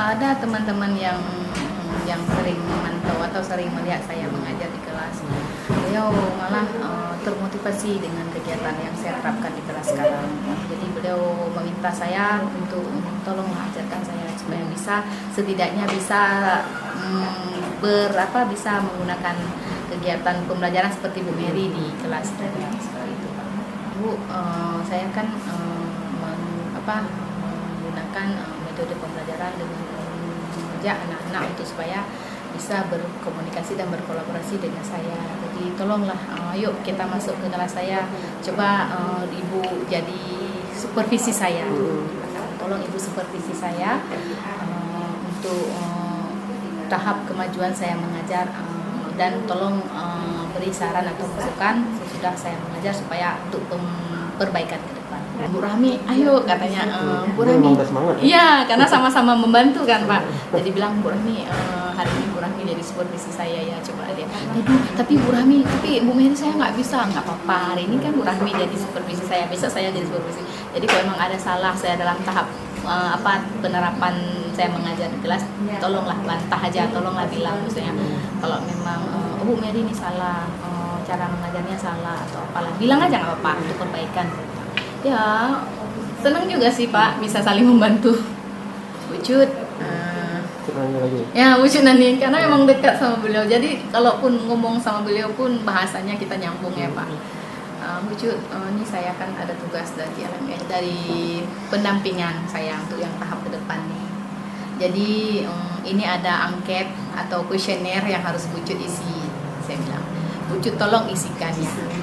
ada teman-teman yang sering memantau atau sering melihat saya mengajar di kelas. Beliau malah termotivasi dengan kegiatan yang saya terapkan di kelas sekarang. Jadi beliau meminta saya untuk tolong ajarkan saya supaya bisa setidaknya bisa bisa menggunakan kegiatan pembelajaran seperti Bu Mary di kelas seperti itu. Bu, saya kan menggunakan metode pembelajaran dengan mengajak anak-anak untuk supaya bisa berkomunikasi dan berkolaborasi dengan saya. Jadi tolonglah, yuk kita masuk ke kelas saya. Coba Ibu jadi supervisi saya. Tolong Ibu supervisi saya untuk tahap kemajuan saya mengajar, dan tolong beri saran atau masukan sesudah saya mengajar supaya untuk perbaikan ke depan. Bu Rahmi, ayo katanya, Bu Rahmi. Iya, karena sama-sama membantu kan Pak. Jadi bilang Bu Rahmi, hari ini Bu Rahmi jadi supervisi saya ya, coba dia. Tapi Bu Rahmi, tapi Bu Mary saya nggak bisa, nggak apa-apa. Hari ini kan Bu Rahmi jadi supervisi saya, besok saya jadi supervisi. Jadi kalau memang ada salah saya dalam tahap penerapan saya mengajar di kelas, tolonglah bantah aja, tolonglah bilang misalnya kalau memang Bu Mary ini salah, cara mengajarnya salah atau apalah, bilang aja nggak apa-apa untuk perbaikan. Ya senang juga sih Pak bisa saling membantu. Wujud ya wujud nanti karena memang dekat sama beliau, jadi kalaupun ngomong sama beliau pun bahasanya kita nyambung ya Pak. Wujud, ini saya kan ada tugas dari pendampingan saya untuk yang tahap ke depan nih. Jadi ini ada angket atau kuesioner yang harus Wujud isi. Saya bilang, Wujud tolong isikan ya.